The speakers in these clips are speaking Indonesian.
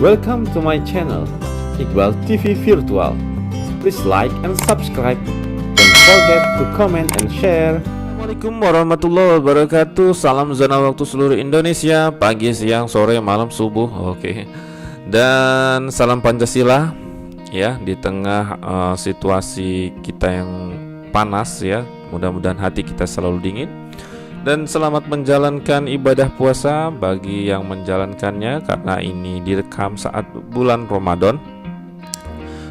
Welcome to my channel, Iqbal TV Virtual. Please like and subscribe. Don't forget to comment and share. Assalamualaikum warahmatullahi wabarakatuh. Salam zona waktu seluruh Indonesia, pagi, siang, sore, malam, subuh. Oke. Dan salam Pancasila ya, di tengah situasi kita yang panas ya. Mudah-mudahan hati kita selalu dingin. Dan selamat menjalankan ibadah puasa bagi yang menjalankannya, karena ini direkam saat bulan Ramadan.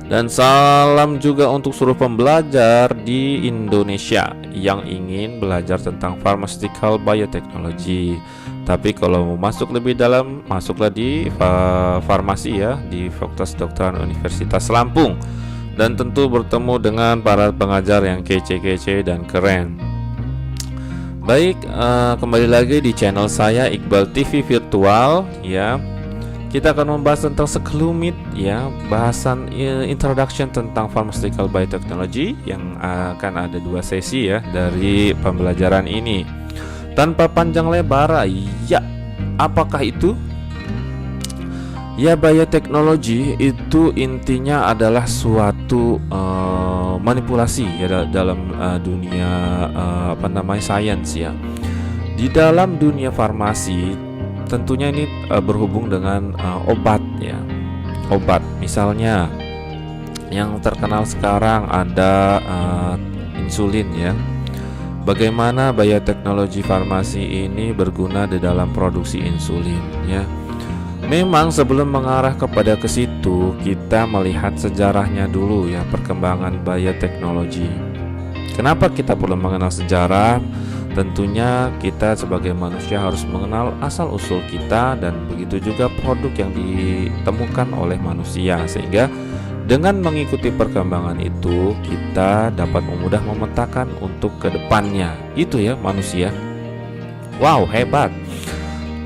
Dan salam juga untuk seluruh pembelajar di Indonesia yang ingin belajar tentang pharmaceutical biotechnology. Tapi kalau mau masuk lebih dalam, masuklah di farmasi ya, di Fakultas Kedokteran Universitas Lampung. Dan tentu bertemu dengan para pengajar yang kece-kece dan keren. Baik, kembali lagi di channel saya Iqbal TV Virtual ya. Kita akan membahas tentang sekelumit ya, bahasan introduction tentang pharmaceutical biotechnology yang akan ada 2 sesi ya dari pembelajaran ini. Tanpa panjang lebar, ya, apakah itu? Ya, bioteknologi itu intinya adalah suatu manipulasi ya dalam dunia sains ya. Di dalam dunia farmasi tentunya ini berhubung dengan obat ya. Obat misalnya yang terkenal sekarang ada insulin ya. Bagaimana bioteknologi farmasi ini berguna di dalam produksi insulin ya. Memang sebelum mengarah kepada ke situ, kita melihat sejarahnya dulu ya, perkembangan bioteknologi. Kenapa kita perlu mengenal sejarah? Tentunya kita sebagai manusia harus mengenal asal-usul kita, dan begitu juga produk yang ditemukan oleh manusia, sehingga dengan mengikuti perkembangan itu kita dapat mudah memetakan untuk kedepannya. Itu ya manusia. Wow, hebat.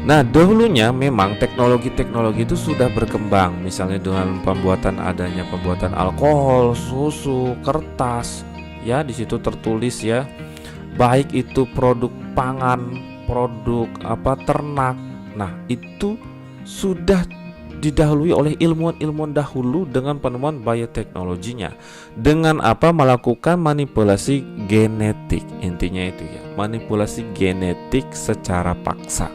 Nah, dahulunya memang teknologi-teknologi itu sudah berkembang, misalnya dengan adanya pembuatan alkohol, susu, kertas. Ya, di situ tertulis ya, baik itu produk pangan, produk ternak. Nah, itu sudah didahului oleh ilmuwan-ilmuwan dahulu dengan penemuan bioteknologinya. Dengan melakukan manipulasi genetik. Intinya itu ya, manipulasi genetik secara paksa.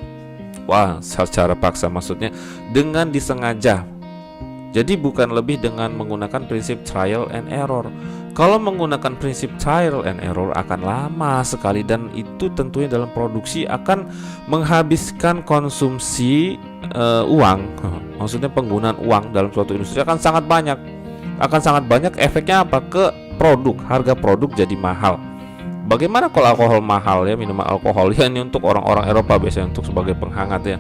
Wah, secara paksa maksudnya dengan disengaja. Jadi bukan lebih dengan menggunakan prinsip trial and error. Kalau menggunakan prinsip trial and error akan lama sekali, dan itu tentunya dalam produksi akan menghabiskan konsumsi uang. Maksudnya penggunaan uang dalam suatu industri akan sangat banyak. Efeknya apa? Ke produk, harga produk jadi mahal. Bagaimana kalau alkohol mahal ya, minuman alkohol ya, ini untuk orang-orang Eropa biasanya untuk sebagai penghangat ya.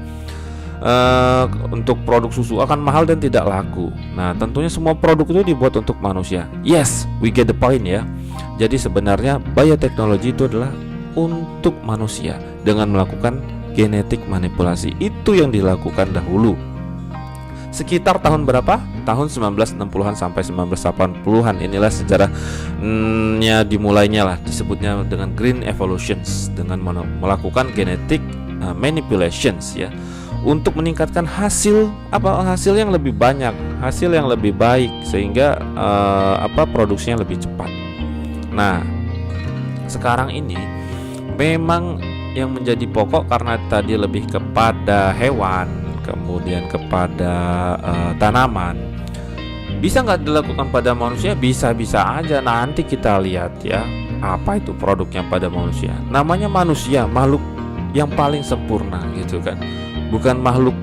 Untuk produk susu akan mahal dan tidak laku. Nah, tentunya semua produk itu dibuat untuk manusia. Yes, we get the point ya. Jadi sebenarnya bioteknologi itu adalah untuk manusia dengan melakukan genetik manipulasi. Itu yang dilakukan dahulu. Sekitar tahun berapa? Tahun 1960-an sampai 1980-an. Inilah sejarahnya dimulainya lah, disebutnya dengan green evolutions, dengan melakukan genetic manipulations ya, untuk meningkatkan hasil yang lebih banyak, hasil yang lebih baik, sehingga produksinya lebih cepat. Nah, sekarang ini memang yang menjadi pokok karena tadi lebih kepada hewan, kemudian kepada tanaman. Bisa nggak dilakukan pada manusia? Bisa-bisa aja. Nanti kita lihat ya, apa itu produknya pada manusia. Namanya manusia, makhluk yang paling sempurna gitu kan. Bukan makhluk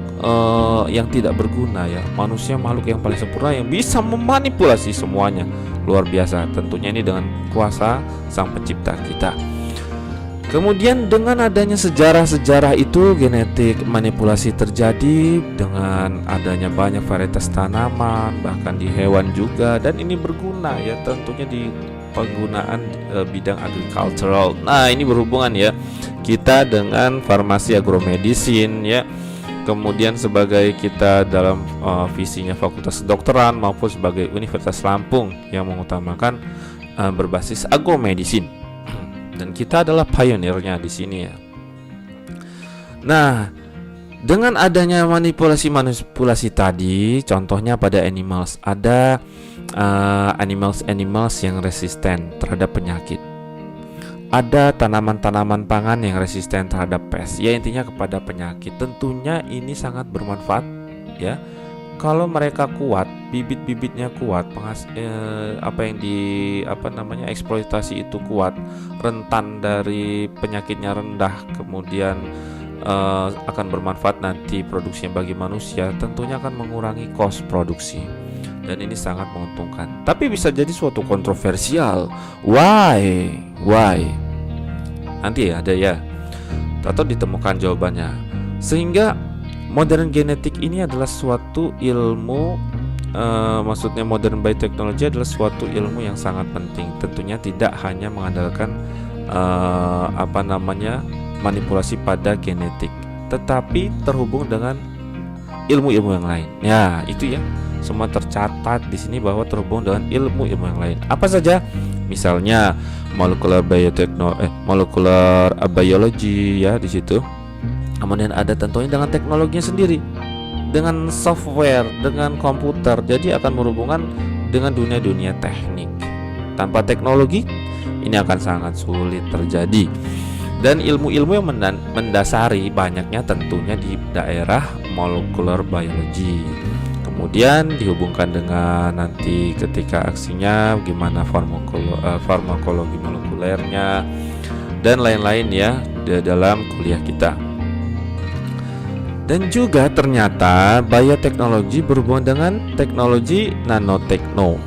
yang tidak berguna ya. Manusia makhluk yang paling sempurna yang bisa memanipulasi semuanya. Luar biasa. Tentunya ini dengan kuasa Sang Pencipta kita. Kemudian dengan adanya sejarah-sejarah itu, genetik manipulasi terjadi dengan adanya banyak varietas tanaman, bahkan di hewan juga, dan ini berguna ya tentunya di penggunaan bidang agricultural. Nah, ini berhubungan ya kita dengan farmasi agromedicine ya. Kemudian sebagai kita dalam visinya Fakultas Kedokteran maupun sebagai Universitas Lampung yang mengutamakan berbasis agromedicine. Dan kita adalah pionirnya di sini ya. Nah, Dengan adanya manipulasi tadi, contohnya pada animals, ada animals yang resisten terhadap penyakit. Ada tanaman-tanaman pangan yang resisten terhadap pest. Ya, intinya kepada penyakit. Tentunya ini sangat bermanfaat ya. Kalau mereka kuat, bibit-bibitnya kuat, eksploitasi itu kuat, rentan dari penyakitnya rendah, kemudian akan bermanfaat nanti produksinya bagi manusia, tentunya akan mengurangi cost produksi. Dan ini sangat menguntungkan. Tapi bisa jadi suatu kontroversial. Why? Nanti ada ya, atau ditemukan jawabannya. Sehingga modern genetik ini adalah suatu ilmu, maksudnya modern biotechnology adalah suatu ilmu yang sangat penting. Tentunya tidak hanya mengandalkan manipulasi pada genetik, tetapi terhubung dengan ilmu-ilmu yang lain. Ya, itu ya. Semua tercatat di sini bahwa terhubung dengan ilmu-ilmu yang lain. Apa saja? Misalnya molecular biology ya di situ. Kemudian ada tentunya dengan teknologinya sendiri, dengan software, dengan komputer. Jadi akan berhubungan dengan dunia-dunia teknik. Tanpa teknologi ini akan sangat sulit terjadi. Dan ilmu-ilmu yang mendasari banyaknya tentunya di daerah molecular biology. Kemudian dihubungkan dengan nanti ketika aksinya gimana farmakologi molekulernya dan lain-lain ya di dalam kuliah kita. Dan juga ternyata bioteknologi berhubungan dengan teknologi nanotekno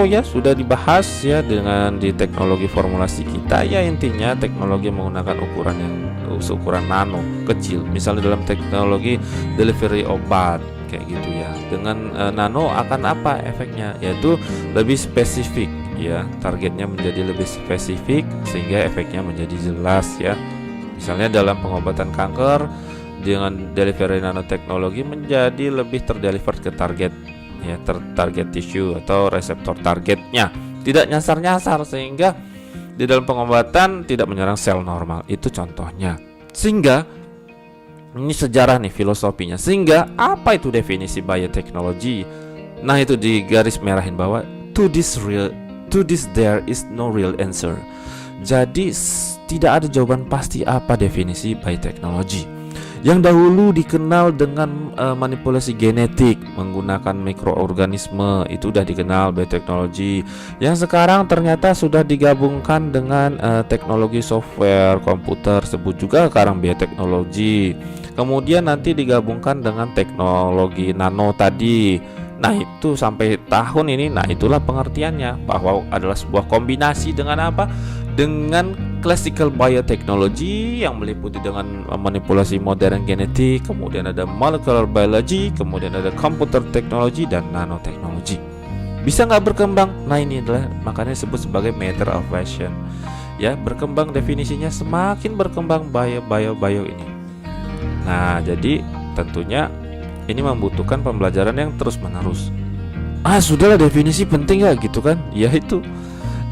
ya, sudah dibahas ya dengan di teknologi formulasi kita ya. Intinya teknologi menggunakan ukuran yang seukuran nano kecil, misalnya dalam teknologi delivery obat kayak gitu ya. Dengan nano akan apa efeknya, yaitu lebih spesifik ya, targetnya menjadi lebih spesifik sehingga efeknya menjadi jelas ya. Misalnya dalam pengobatan kanker dengan delivery nanoteknologi menjadi lebih terdeliver ke target ya, target tissue atau reseptor targetnya, tidak nyasar-nyasar, sehingga di dalam pengobatan tidak menyerang sel normal. Itu contohnya. Sehingga ini sejarah nih, filosofinya. Sehingga apa itu definisi bioteknologi? Nah, itu di garis merahin bahwa to this there is no real answer. Jadi tidak ada jawaban pasti apa definisi bioteknologi. Yang dahulu dikenal dengan manipulasi genetik menggunakan mikroorganisme, itu sudah dikenal bioteknologi. Yang sekarang ternyata sudah digabungkan dengan teknologi software komputer, sebut juga sekarang bioteknologi. Kemudian nanti digabungkan dengan teknologi nano tadi. Nah, itu sampai tahun ini, nah itulah pengertiannya, bahwa adalah sebuah kombinasi dengan apa? Dengan classical biotechnology yang meliputi dengan manipulasi modern genetik, kemudian ada molecular biology, kemudian ada computer technology dan nanoteknologi. Bisa nggak berkembang? Nah, ini adalah makanya disebut sebagai matter of fashion. Ya, berkembang definisinya semakin berkembang bio ini. Nah, jadi tentunya ini membutuhkan pembelajaran yang terus menerus. Sudahlah definisi penting ya gitu kan? Ya itu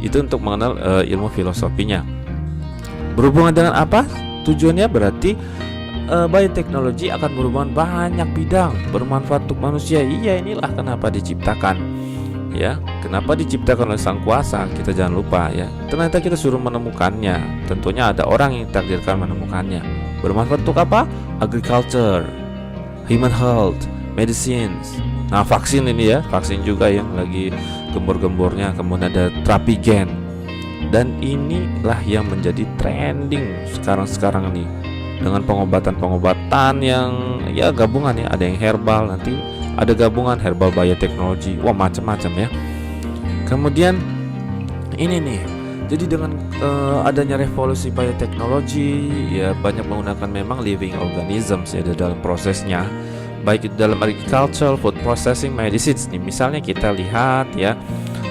untuk mengenal ilmu filosofinya. Berhubungan dengan apa? Tujuannya berarti bioteknologi akan berhubungan banyak bidang, bermanfaat untuk manusia. Iya, inilah kenapa diciptakan. Ya, kenapa diciptakan oleh Sang Kuasa? Kita jangan lupa ya. Ternyata kita suruh menemukannya. Tentunya ada orang yang ditakdirkan menemukannya. Bermanfaat untuk apa? Agriculture, human health, medicines. Nah, vaksin ini ya, vaksin juga yang lagi gembor-gembornya. Kemudian ada terapi gen. Dan inilah yang menjadi trending sekarang ini, dengan pengobatan-pengobatan yang ya gabungan ya, ada yang herbal, nanti ada gabungan herbal bioteknologi, wah macam-macam ya. Kemudian ini nih, jadi dengan adanya revolusi bioteknologi ya, banyak menggunakan memang living organisms ya dalam prosesnya, baik itu dalam agriculture, food processing, medicines nih. Misalnya kita lihat ya,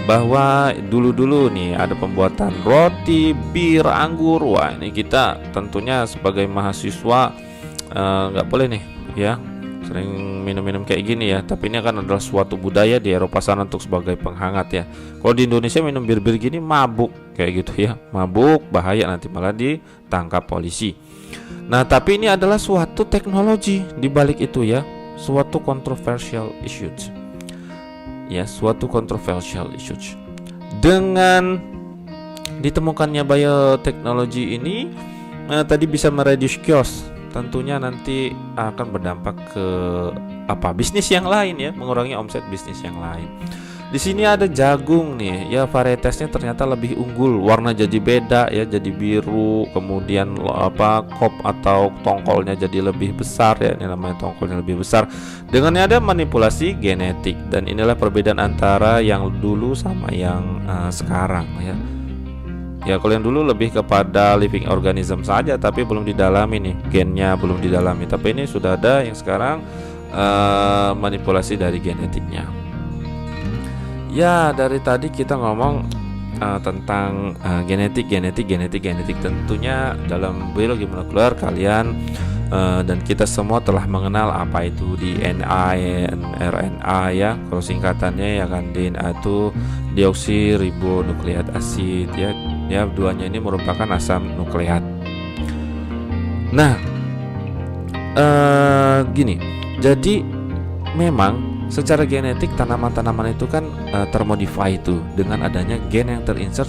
bahwa dulu-dulu nih ada pembuatan roti, bir, anggur. Wah, ini kita tentunya sebagai mahasiswa nggak boleh nih ya sering minum-minum kayak gini ya. Tapi ini kan adalah suatu budaya di Eropa sana untuk sebagai penghangat ya. Kalau di Indonesia minum bir-bir gini mabuk kayak gitu ya, mabuk, bahaya, nanti malah ditangkap polisi. Nah, tapi ini adalah suatu teknologi di balik itu ya, suatu controversial issues. Ya, suatu controversial issues. Dengan ditemukannya bioteknologi ini tadi bisa mereduce cost. Tentunya nanti akan berdampak ke bisnis yang lain ya, mengurangi omset bisnis yang lain. Di sini ada jagung nih, ya varietasnya ternyata lebih unggul, warna jadi beda ya, jadi biru, kemudian kop atau tongkolnya jadi lebih besar ya, ini namanya tongkolnya lebih besar. Dengan ada manipulasi genetik, dan inilah perbedaan antara yang dulu sama yang sekarang ya. Ya kalau yang dulu lebih kepada living organism saja, tapi belum didalami nih, gennya belum didalami. Tapi ini sudah ada yang sekarang manipulasi dari genetiknya. Ya, dari tadi kita ngomong tentang genetik. Tentunya dalam biologi molekuler kalian dan kita semua telah mengenal apa itu DNA, RNA ya. Kalau singkatannya ya kan, DNA itu deoksiribonukleat asid ya. Ya, duanya ini merupakan asam nukleat. Nah, gini. Jadi memang secara genetik tanaman-tanaman itu kan termodify itu dengan adanya gen yang terinsert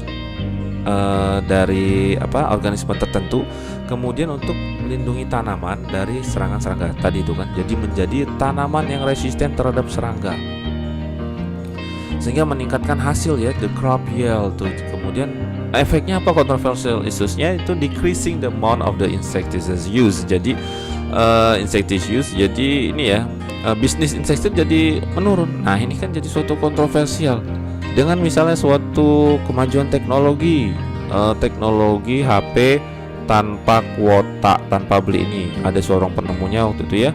dari organisme tertentu, kemudian untuk melindungi tanaman dari serangan serangga tadi itu kan. Jadi menjadi tanaman yang resisten terhadap serangga, sehingga meningkatkan hasil ya, the crop yield tuh. Kemudian efeknya apa? Controversial issues-nya itu decreasing the amount of the insecticides used. Jadi insecticides, jadi ini ya, bisnis insektisida jadi menurun. Nah, ini kan jadi suatu kontroversial dengan misalnya suatu kemajuan teknologi HP tanpa kuota, tanpa beli ini. Ada seorang penemunya waktu itu ya,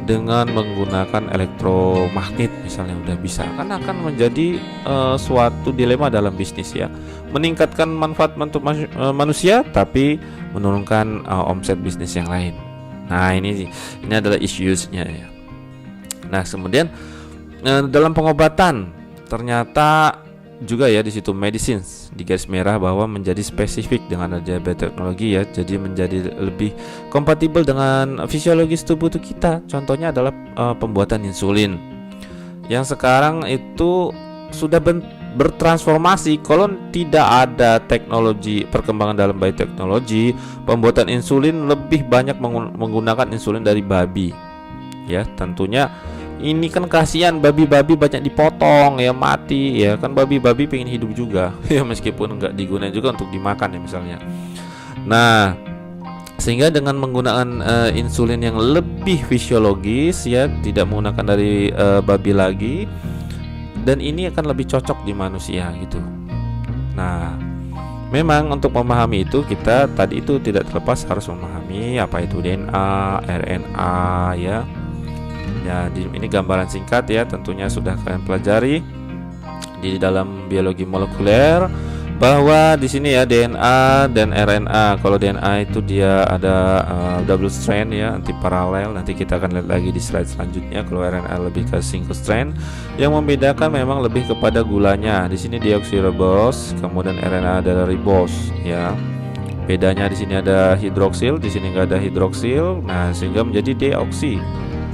dengan menggunakan elektromagnet misalnya udah bisa, kan akan menjadi suatu dilema dalam bisnis ya, meningkatkan manfaat untuk manusia tapi menurunkan omset bisnis yang lain. Nah, ini adalah issues-nya ya. Nah, kemudian dalam pengobatan ternyata juga ya di situ medicines di garis merah bahwa menjadi spesifik dengan adanya bioteknologi ya, jadi menjadi lebih kompatibel dengan fisiologis tubuh kita. Contohnya adalah pembuatan insulin yang sekarang itu sudah bertransformasi. Kalau tidak ada teknologi perkembangan dalam bioteknologi, pembuatan insulin lebih banyak menggunakan insulin dari babi ya. Tentunya ini kan kasihan, babi-babi banyak dipotong ya, mati ya kan. Babi-babi pengen hidup juga ya, meskipun nggak digunakan juga untuk dimakan ya misalnya. Nah, sehingga dengan menggunakan insulin yang lebih fisiologis ya, tidak menggunakan dari babi lagi, dan ini akan lebih cocok di manusia gitu. Nah, memang untuk memahami itu kita tadi itu tidak terlepas harus memahami apa itu DNA, RNA ya. Ya, ini gambaran singkat ya, tentunya sudah kalian pelajari di dalam biologi molekuler bahwa di sini ya DNA dan RNA. Kalau DNA itu dia ada double strand ya, anti paralel. Nanti kita akan lihat lagi di slide selanjutnya. Kalau RNA lebih ke single strand. Yang membedakan memang lebih kepada gulanya. Di sini deoksiribos, kemudian RNA adalah ribos ya. Bedanya di sini ada hidroksil, di sini nggak ada hidroksil. Nah, sehingga menjadi deoksi.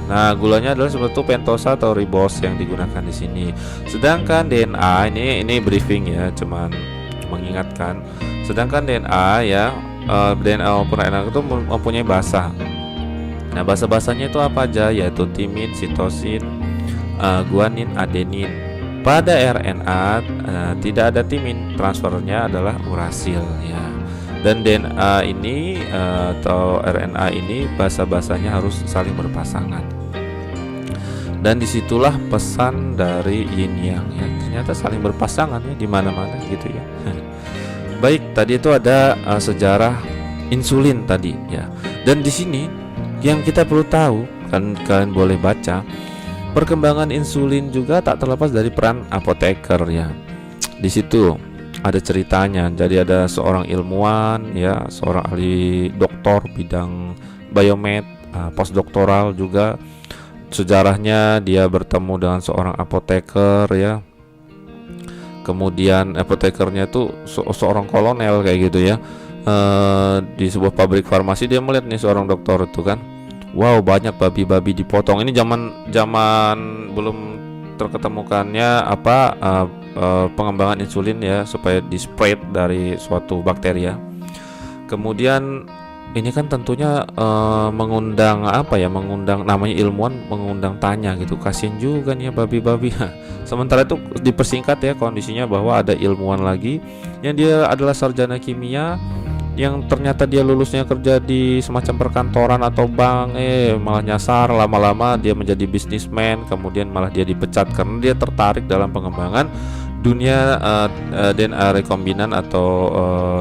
Nah, gulanya adalah seperti pentosa atau ribos yang digunakan di sini. Sedangkan DNA ini briefing ya, cuman mengingatkan. Sedangkan DNA ya, DNA maupun RNA itu mempunyai basa. Nah, basa-basanya itu apa aja? Yaitu timin, sitosin, guanin, adenin. Pada RNA tidak ada timin, transfernya adalah urasil ya. Dan DNA ini atau RNA ini basa-basanya harus saling berpasangan. Dan disitulah pesan dari yin yang ya, ternyata saling berpasangan ya di mana-mana gitu ya. Baik, tadi itu ada sejarah insulin tadi ya. Dan di sini yang kita perlu tahu, kan kalian boleh baca, perkembangan insulin juga tak terlepas dari peran apoteker ya. Di situ ada ceritanya. Jadi ada seorang ilmuwan ya, seorang ahli doktor bidang biomed, postdoktoral juga. Sejarahnya dia bertemu dengan seorang apoteker ya. Kemudian apotekernya itu seorang kolonel kayak gitu ya. di sebuah pabrik farmasi, dia melihat nih seorang dokter itu kan, wow, banyak babi-babi dipotong. Ini zaman belum terketemukannya pengembangan insulin ya, supaya di spread dari suatu bakteri ya. Kemudian ini kan tentunya mengundang mengundang namanya ilmuwan, mengundang tanya gitu. Kasian juga nih ya babi-babi. Sementara itu dipersingkat ya kondisinya, bahwa ada ilmuwan lagi yang dia adalah sarjana kimia, yang ternyata dia lulusnya kerja di semacam perkantoran atau bank, malah nyasar. Lama-lama dia menjadi bisnismen, kemudian malah dia dipecat karena dia tertarik dalam pengembangan dunia DNA rekombinan atau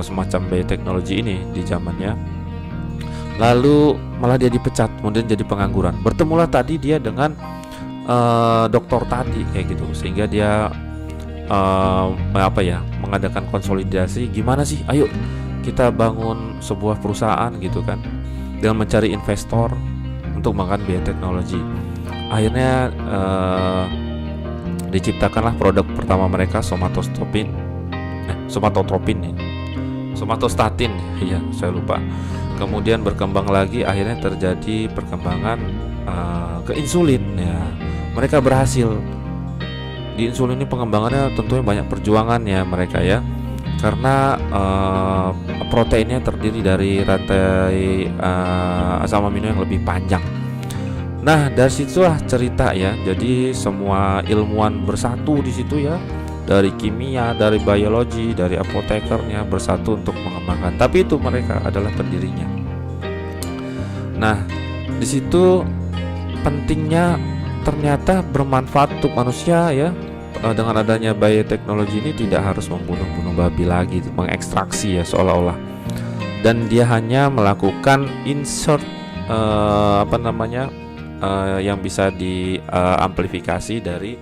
semacam bioteknologi ini di zamannya. Lalu malah dia dipecat, kemudian jadi pengangguran. Bertemulah tadi dia dengan dokter tadi kayak gitu, sehingga dia mengadakan konsolidasi. Gimana sih, ayo kita bangun sebuah perusahaan gitu kan, dengan mencari investor untuk mengembangkan bioteknologi. Akhirnya diciptakanlah produk pertama mereka, somatostatin ya, saya lupa. Kemudian berkembang lagi, akhirnya terjadi perkembangan ke insulin ya. Mereka berhasil di insulin ini. Pengembangannya tentunya banyak perjuangannya mereka ya, karena proteinnya terdiri dari rantai asam amino yang lebih panjang. Nah, dari situlah cerita ya. Jadi semua ilmuwan bersatu di situ ya, dari kimia, dari biologi, dari apotekernya bersatu untuk mengembangkan. Tapi itu mereka adalah pendirinya. Nah, di situ pentingnya ternyata bermanfaat untuk manusia ya. Dengan adanya bioteknologi ini tidak harus membunuh babi lagi, mengekstraksi ya seolah-olah. Dan dia hanya melakukan insert yang bisa diamplifikasi dari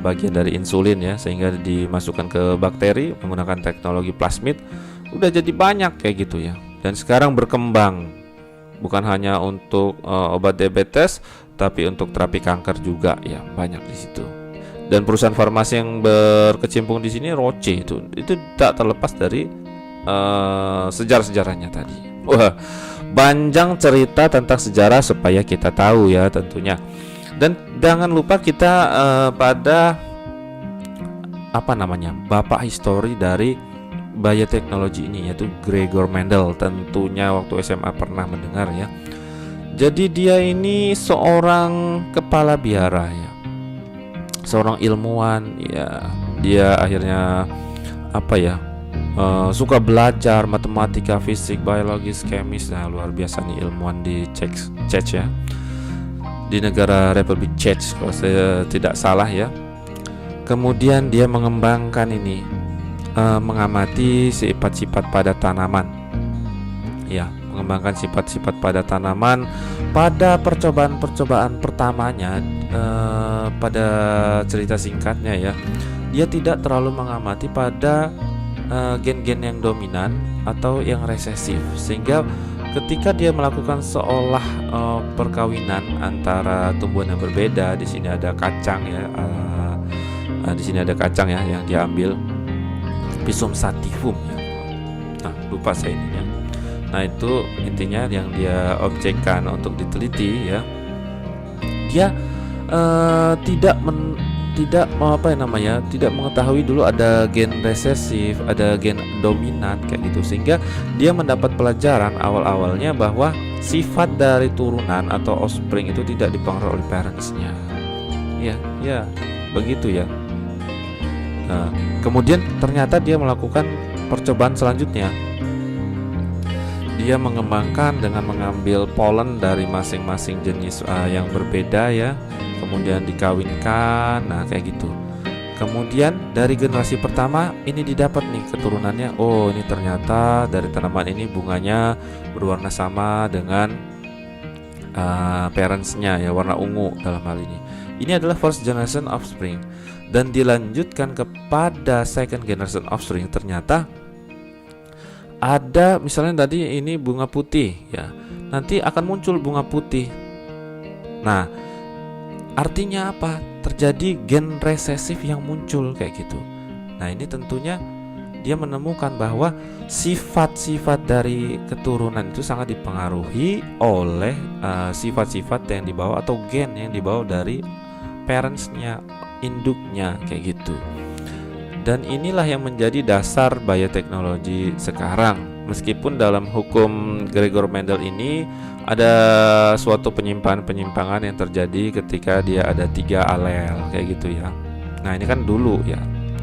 bagian dari insulin ya, sehingga dimasukkan ke bakteri menggunakan teknologi plasmid. Udah jadi banyak kayak gitu ya. Dan sekarang berkembang bukan hanya untuk obat diabetes, tapi untuk terapi kanker juga ya, banyak di situ. Dan perusahaan farmasi yang berkecimpung di sini, Roche itu tak terlepas dari sejarah-sejarahnya tadi. Wah, panjang cerita tentang sejarah supaya kita tahu ya tentunya. Dan jangan lupa kita pada bapak histori dari bioteknologi ini, yaitu Gregor Mendel. Tentunya waktu SMA pernah mendengar ya. Jadi dia ini seorang kepala biara ya, seorang ilmuwan ya. Dia akhirnya suka belajar matematika, fisik, biologis, kemis. Nah, luar biasa nih ilmuwan di Czech ya, di negara Republik Czech kalau saya tidak salah ya. Kemudian dia mengembangkan ini, mengamati sifat-sifat pada tanaman ya, mengembangkan sifat-sifat pada tanaman. Pada percobaan pertamanya, pada cerita singkatnya ya, dia tidak terlalu mengamati pada gen-gen yang dominan atau yang resesif, sehingga ketika dia melakukan seolah perkawinan antara tumbuhan yang berbeda, di sini ada kacang ya, yang diambil, Pisum sativum ya. Nah, lupa saya ininya. Nah, itu intinya yang dia objekkan untuk diteliti ya. Dia tidak mengetahui dulu ada gen resesif, ada gen dominan kayak gitu, sehingga dia mendapat pelajaran awal-awalnya bahwa sifat dari turunan atau offspring itu tidak dipengaruhi oleh parentsnya. Ya, begitu ya. Nah, kemudian ternyata dia melakukan percobaan selanjutnya. Dia mengembangkan dengan mengambil polen dari masing-masing jenis yang berbeda ya, kemudian dikawinkan. Nah, kayak gitu. Kemudian dari generasi pertama ini didapat nih keturunannya. Oh, ini ternyata dari tanaman ini bunganya berwarna sama dengan parentsnya ya, warna ungu dalam hal ini. Ini adalah first generation offspring. Dan dilanjutkan kepada second generation offspring, ternyata ada misalnya tadi ini bunga putih ya, nanti akan muncul bunga putih. Nah, artinya apa? Terjadi gen resesif yang muncul kayak gitu. Nah, ini tentunya dia menemukan bahwa sifat-sifat dari keturunan itu sangat dipengaruhi oleh sifat-sifat yang dibawa atau gen yang dibawa dari parentsnya, induknya, kayak gitu. Dan inilah yang menjadi dasar bioteknologi sekarang. Meskipun dalam hukum Gregor Mendel ini ada suatu penyimpangan-penyimpangan yang terjadi ketika dia ada 3 alel kayak gitu ya. Nah ini kan dulu ya,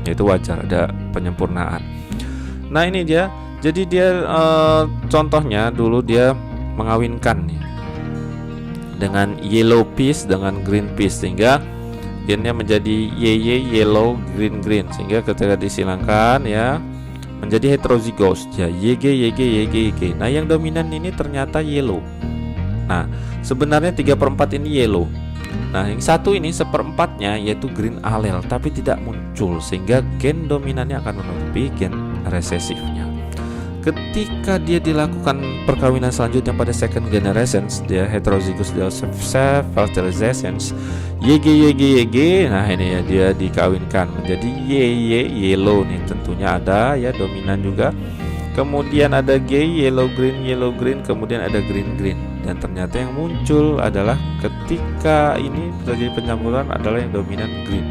itu wajar ada penyempurnaan. Nah ini dia, jadi dia contohnya dulu dia mengawinkan nih dengan yellow piece dengan green piece, sehingga gennya menjadi YY, yellow, green, green, sehingga ketika disilangkan ya menjadi heterozygous ya, YG, YG, YG, YG. Nah yang dominan ini ternyata yellow. Nah sebenarnya 3/4 ini yellow. Nah yang satu ini 1/4-nya yaitu green allele tapi tidak muncul, sehingga gen dominannya akan menutupi gen resesifnya. Ketika dia dilakukan perkawinan selanjutnya pada second generation, dia heterozygous self fertilization, YG, YG, YG. Nah ini ya, dia dikawinkan menjadi YY, yellow nih, tentunya ada ya dominan juga. Kemudian ada G, yellow green, kemudian ada green green. Dan ternyata yang muncul adalah ketika ini terjadi pencampuran adalah yang dominan green.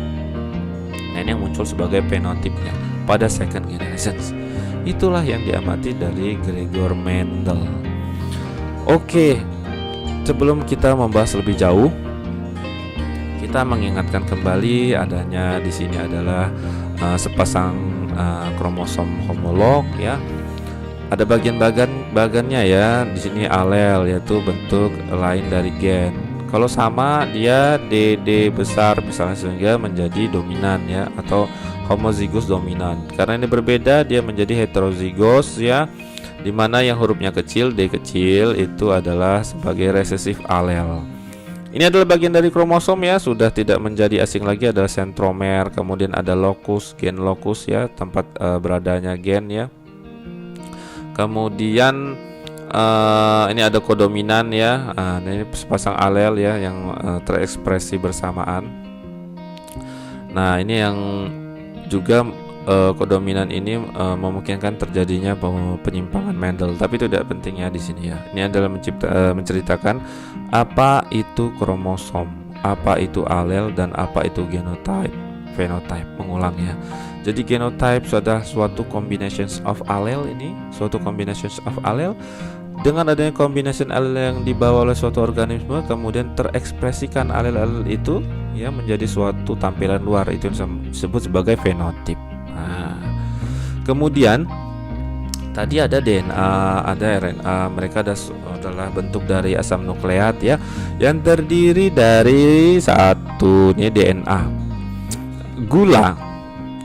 Nah ini yang muncul sebagai penotipnya pada second generation. Itulah yang diamati dari Gregor Mendel. Oke, sebelum kita membahas lebih jauh, kita mengingatkan kembali adanya di sini adalah sepasang kromosom homolog ya. Ada bagiannya ya. Di sini alel, yaitu bentuk lain dari gen. Kalau sama dia DD besar misalnya, sehingga menjadi dominan ya, atau homozygous dominan. Karena ini berbeda, dia menjadi heterozygous ya, dimana yang hurufnya kecil, D kecil, itu adalah sebagai resesif alel. Ini adalah bagian dari kromosom ya, sudah tidak menjadi asing lagi, adalah sentromer. Kemudian ada locus, gen locus ya, tempat beradanya gen ya. Kemudian ini ada kodominan ya. Ini sepasang alel ya yang terekspresi bersamaan. Nah ini yang juga kodominan ini memungkinkan terjadinya penyimpangan Mendel, tapi itu tidak penting ya di sini ya. Ini adalah menceritakan apa itu kromosom, apa itu alel, dan apa itu genotype, phenotype, mengulang ya. Jadi genotype adalah suatu combinations of allele, ini suatu combinations of allele. Dengan adanya combination allele yang dibawa oleh suatu organisme, kemudian terekspresikan allele itu ya menjadi suatu tampilan luar, itu disebut sebagai fenotip. Nah, kemudian tadi ada DNA, ada RNA, mereka adalah bentuk dari asam nukleat ya, yang terdiri dari satunya DNA, gula.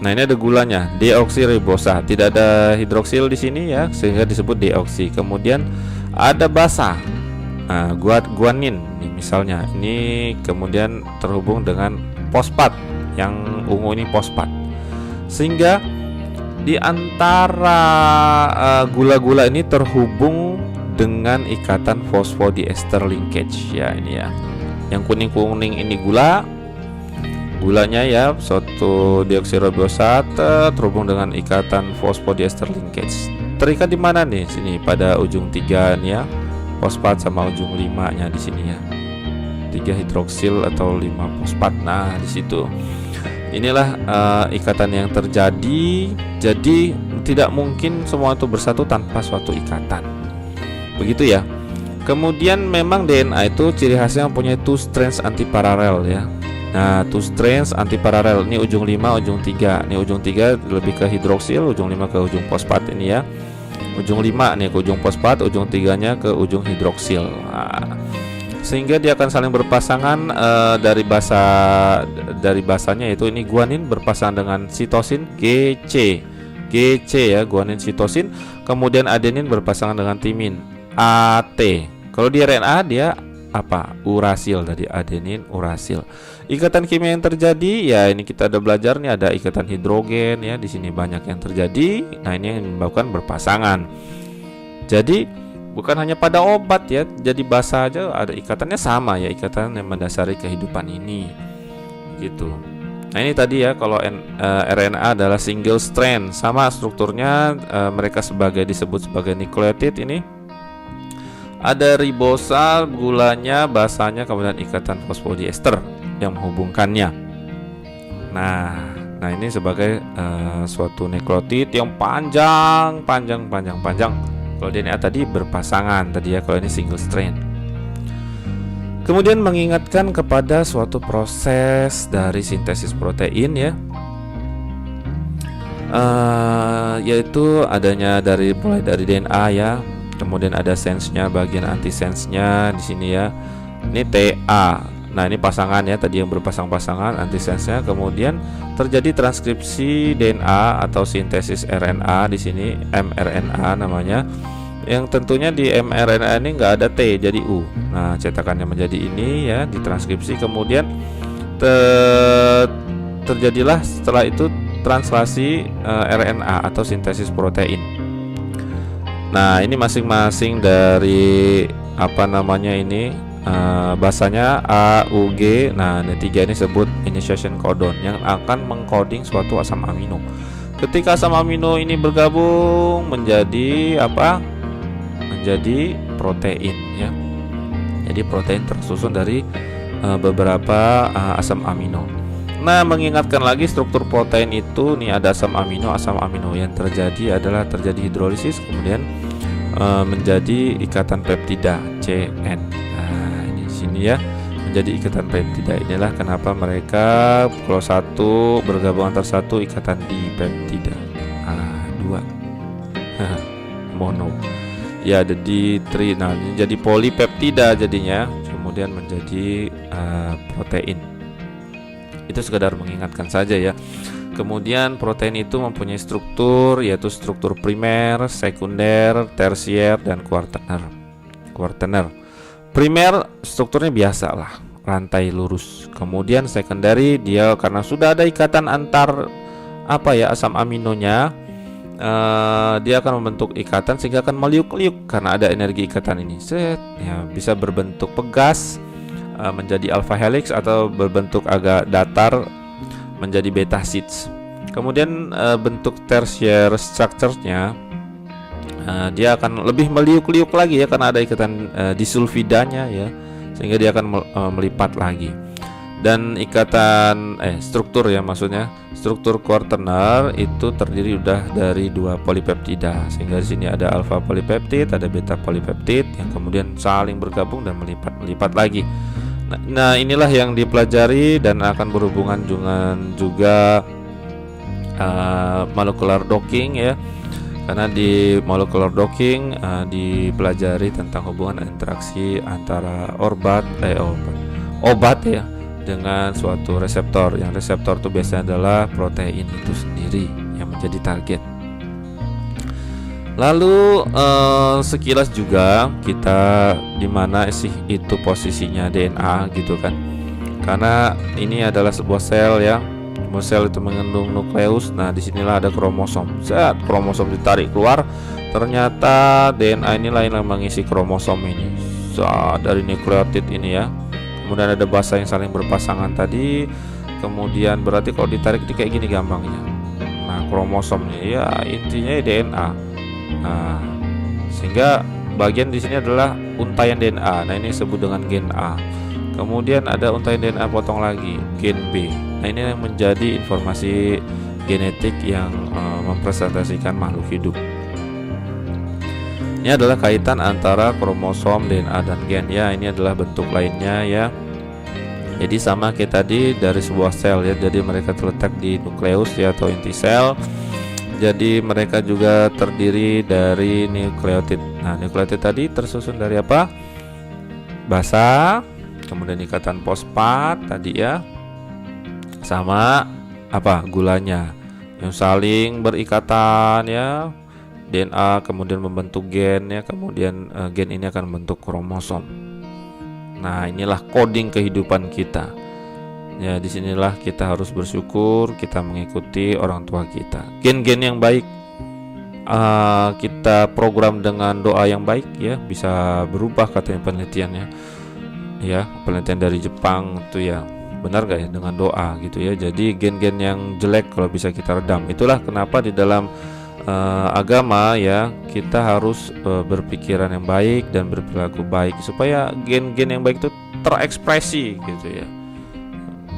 Nah ini ada gulanya, deoksiribosa, tidak ada hidroksil di sini ya, sehingga disebut deoksi. Kemudian ada basa, nah, guanin nih misalnya, ini kemudian terhubung dengan fosfat, yang ungu ini fosfat, sehingga di antara gula-gula ini terhubung dengan ikatan fosfodiester linkage ya, ini ya, yang kuning-kuning ini gulanya ya, suatu deoksiribosa terhubung dengan ikatan fosfodiester linkage. Terikat di mana nih? Sini pada ujung 3 nih ya, fosfat sama ujung 5-nya di sini ya. 3 hidroksil atau 5 fosfat. Nah, di situ. Inilah ikatan yang terjadi. Jadi tidak mungkin semua itu bersatu tanpa suatu ikatan. Begitu ya. Kemudian memang DNA itu ciri khasnya mempunyai 2 strands antiparalel ya. Nah, 2 strands antiparalel, ini ujung 5, ujung 3. Ini ujung 3 lebih ke hidroksil, ujung 5 ke ujung fosfat ini ya. Ujung 5 nih ke ujung fosfat, ujung 3-nya ke ujung hidroksil. Nah, sehingga dia akan saling berpasangan dari basanya, yaitu ini guanin berpasangan dengan sitosin GC ya, guanin sitosin. Kemudian adenin berpasangan dengan timin AT. Kalau di RNA dia apa? Urasil, dari adenin urasil. Ikatan kimia yang terjadi ya, ini kita udah belajar nih, ada ikatan hidrogen ya, di sini banyak yang terjadi. Nah, ini yang menyebabkan berpasangan. Jadi bukan hanya pada obat ya, jadi basa aja ada ikatannya sama ya, ikatan yang mendasari kehidupan ini gitu. Nah ini tadi ya, kalau RNA adalah single strand, sama strukturnya, mereka disebut sebagai nukleotid. Ini ada ribosa, gulanya, basanya, kemudian ikatan fosfodiester yang menghubungkannya. Nah ini sebagai suatu nukleotid yang panjang. Kalau DNA tadi berpasangan tadi ya, kalau ini single strand. Kemudian mengingatkan kepada suatu proses dari sintesis protein ya, yaitu adanya mulai dari DNA ya. Kemudian ada sense-nya, bagian antisense-nya di sini ya. Ini TA. Nah, ini pasangan ya, tadi yang berpasang-pasangan antisense-nya. Kemudian terjadi transkripsi DNA atau sintesis RNA di sini, mRNA namanya. Yang tentunya di mRNA ini nggak ada T, jadi U. Nah, cetakannya menjadi ini ya, ditranskripsi. Kemudian terjadilah setelah itu translasi RNA atau sintesis protein. Nah ini masing-masing dari bahasanya A, U, G. Nah ini 3 ini disebut initiation codon yang akan mengcoding suatu asam amino. Ketika asam amino ini bergabung menjadi menjadi protein ya. Jadi protein tersusun dari beberapa asam amino. Nah, mengingatkan lagi struktur protein itu, nih ada asam amino yang terjadi hidrolisis, kemudian menjadi ikatan peptida CN. Nah, ini di sini ya, menjadi ikatan peptida. Inilah kenapa mereka kalau satu bergabung antar satu ikatan dipeptida. 2 mono. Ya, ada di tri. Nah, ini jadi polipeptida jadinya, kemudian menjadi protein. Itu sekedar mengingatkan saja ya. Kemudian protein itu mempunyai struktur, yaitu struktur primer, sekunder, tersier, dan kuartener. Primer strukturnya biasa lah, rantai lurus. Kemudian secondary, dia karena sudah ada ikatan antar asam aminonya, dia akan membentuk ikatan sehingga akan meliuk-liuk karena ada energi ikatan ini. Ya, bisa berbentuk pegas menjadi alpha helix atau berbentuk agak datar menjadi beta sheets. Kemudian bentuk tertiary structure-nya dia akan lebih meliuk-liuk lagi ya karena ada ikatan disulfidanya ya, sehingga dia akan melipat lagi. Dan ikatan struktur ya, maksudnya struktur kuartener itu terdiri udah dari 2 polipeptida, sehingga di sini ada alpha polipeptid, ada beta polipeptid yang kemudian saling bergabung dan melipat lagi. Nah inilah yang dipelajari dan akan berhubungan dengan juga molecular docking ya, karena di molecular docking dipelajari tentang hubungan interaksi antara obat ya dengan suatu reseptor. Yang reseptor itu biasanya adalah protein itu sendiri yang menjadi target. Lalu sekilas juga kita di mana sih itu posisinya DNA gitu kan? Karena ini adalah sebuah sel ya. Sebuah sel itu mengandung nukleus. Nah, disinilah ada kromosom. Saat kromosom ditarik keluar, ternyata DNA inilah yang mengisi kromosom ini. Dari nukleotid ini ya. Kemudian ada basa yang saling berpasangan tadi. Kemudian berarti kalau ditarik ini kayak gini gampangnya. Nah, kromosomnya ya intinya DNA. Nah, sehingga bagian di sini adalah untaian DNA. Nah, ini disebut dengan gen A. Kemudian ada untaian DNA potong lagi, gen B. Nah, ini yang menjadi informasi genetik yang mempresentasikan makhluk hidup. Ini adalah kaitan antara kromosom, DNA dan gen ya. Ini adalah bentuk lainnya ya. Jadi sama kayak tadi dari sebuah sel ya. Jadi mereka terletak di nukleus ya atau inti sel. Jadi mereka juga terdiri dari nukleotid. Nah, nukleotid tadi tersusun dari apa? Basa, kemudian ikatan fosfat tadi ya, sama gulanya yang saling berikatan ya. DNA kemudian membentuk gen ya, kemudian gen ini akan membentuk kromosom. Nah, inilah coding kehidupan kita. Ya, disinilah kita harus bersyukur kita mengikuti orang tua kita. Gen-gen yang baik kita program dengan doa yang baik ya, bisa berubah katanya penelitiannya. Ya, penelitian dari Jepang itu ya. benar gak ya, dengan doa gitu ya. Jadi gen-gen yang jelek kalau bisa kita redam. Itulah kenapa di dalam agama ya, kita harus berpikiran yang baik dan berperilaku baik supaya gen-gen yang baik itu terekspresi gitu ya.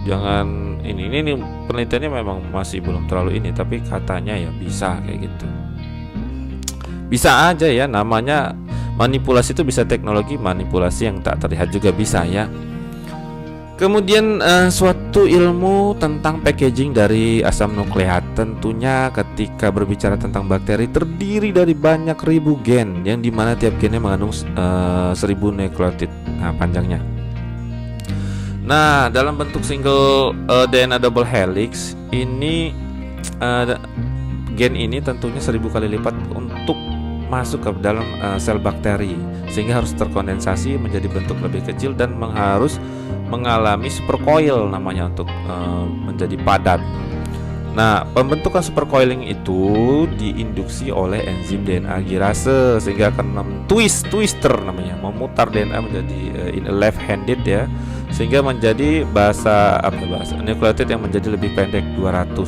Jangan ini penelitiannya memang masih belum terlalu ini, tapi katanya ya bisa kayak gitu. Bisa aja ya, namanya manipulasi itu bisa teknologi, manipulasi yang tak terlihat juga bisa ya. Kemudian suatu ilmu tentang packaging dari asam nukleat. Tentunya ketika berbicara tentang bakteri, terdiri dari banyak ribu gen, yang dimana tiap gennya mengandung 1000 nukleotid panjangnya. Nah, dalam bentuk single DNA double helix ini, gen ini tentunya 1000 kali lipat untuk masuk ke dalam sel bakteri, sehingga harus terkondensasi menjadi bentuk lebih kecil dan harus mengalami supercoil namanya untuk menjadi padat. Nah, pembentukan supercoiling itu diinduksi oleh enzim DNA girase, sehingga akan twister namanya, memutar DNA menjadi in a left handed ya, sehingga menjadi bahasa nukleotid yang menjadi lebih pendek 200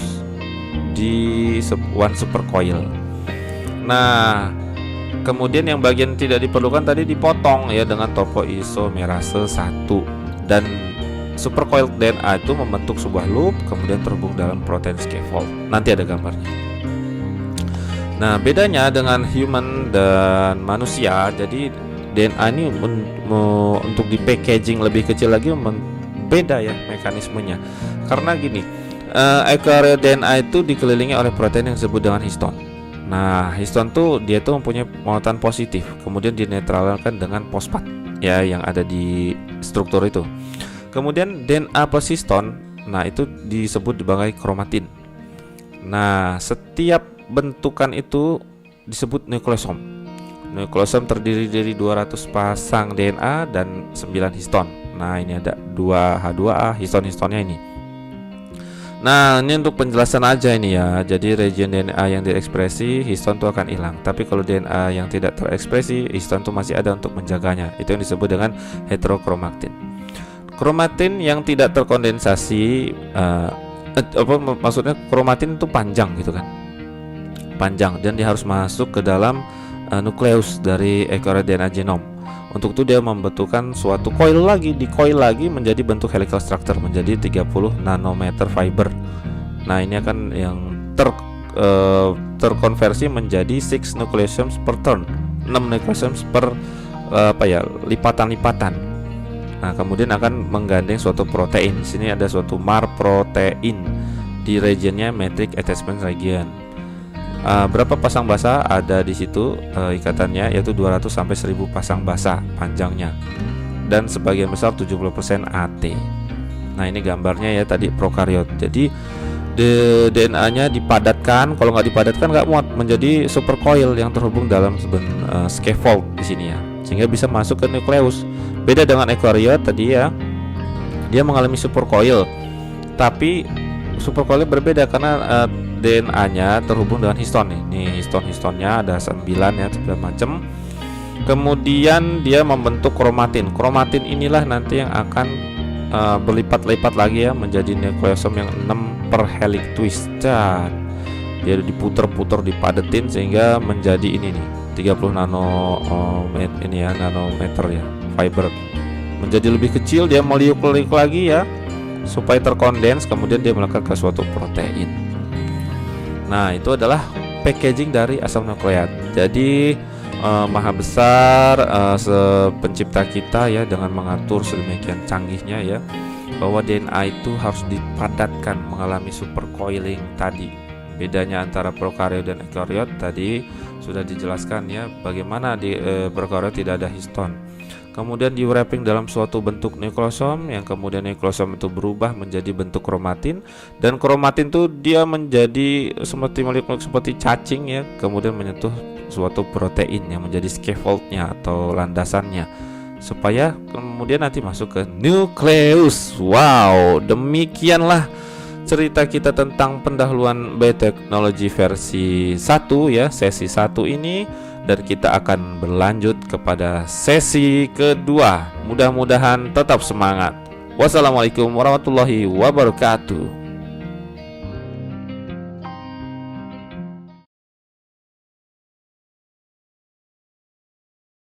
di one supercoil. Nah, kemudian yang bagian tidak diperlukan tadi dipotong ya dengan topoisomerase 1. Dan supercoil DNA itu membentuk sebuah loop, kemudian terhubung dalam protein scaffold. Nanti ada gambarnya. Nah, bedanya dengan human dan manusia, jadi DNA ini untuk di packaging lebih kecil lagi beda ya mekanismenya. Karena gini, eukaryote DNA itu dikelilingi oleh protein yang disebut dengan histon. Nah, histon tuh dia tuh mempunyai muatan positif, kemudian dinetralkan dengan fosfat ya yang ada di struktur itu. Kemudian DNA plus histon, nah itu disebut sebagai kromatin. Nah, setiap bentukan itu disebut nukleosom. Nukleosom terdiri dari 200 pasang DNA dan 9 histon. Nah, ini ada 2H2A histon-histonnya ini. Nah, ini untuk penjelasan aja ini ya. Jadi region DNA yang diekspresi, histon itu akan hilang. Tapi kalau DNA yang tidak terekspresi, histon itu masih ada untuk menjaganya. Itu yang disebut dengan heterokromatin. Kromatin yang tidak terkondensasi, maksudnya kromatin itu panjang gitu kan, panjang, dan dia harus masuk ke dalam nukleus dari eukaryote DNA genom. Untuk itu dia membentukkan suatu coil lagi, lagi menjadi bentuk helical structure, menjadi 30 nanometer fiber. Nah, ini akan yang terkonversi menjadi 6 nucleosomes per turn, 6 nucleosomes per lipatan-lipatan. Nah, kemudian akan menggandeng suatu protein. Di sini ada suatu mar protein di regionnya matrix attachment region. Berapa pasang basa ada di situ ikatannya, yaitu 200 sampai 1000 pasang basa panjangnya, dan sebagian besar 70% AT. Nah, ini gambarnya ya tadi prokariot. Jadi DNA-nya dipadatkan, kalau nggak dipadatkan nggak muat, menjadi supercoil yang terhubung dalam scaffold di sini ya, sehingga bisa masuk ke nukleus. Beda dengan eukaryot tadi ya, dia mengalami supercoil, tapi supercoilnya berbeda karena DNA-nya terhubung dengan histon nih. Nih histon-histonnya ada 9 ya, 9 macam. Kemudian dia membentuk kromatin. Kromatin inilah nanti yang akan berlipat-lipat lagi ya menjadi nukleosom yang 6 per helix twist. Dia diputer-puter, dipadetin sehingga menjadi ini nih 30 nanometer ya fiber, menjadi lebih kecil. Dia meliuk-liuk lagi ya supaya terkondens, kemudian dia melekat ke suatu protein. Nah, itu adalah packaging dari asam nukleat. Jadi maha besar pencipta kita ya, dengan mengatur sedemikian canggihnya ya, bahwa DNA itu harus dipadatkan, mengalami supercoiling tadi. Bedanya antara prokariot dan eukaryot tadi sudah dijelaskan ya, bagaimana di prokariot tidak ada histon. Kemudian di wrapping dalam suatu bentuk nukleosom, yang kemudian nukleosom itu berubah menjadi bentuk kromatin, dan kromatin itu dia menjadi seperti meliuk-liuk seperti cacing ya, kemudian menyentuh suatu protein yang menjadi scaffoldnya atau landasannya, supaya kemudian nanti masuk ke nukleus. Wow, demikianlah cerita kita tentang pendahuluan bioteknologi versi 1 ya, sesi 1 ini. Dan kita akan berlanjut kepada sesi kedua. Mudah-mudahan tetap semangat. Wassalamualaikum warahmatullahi wabarakatuh.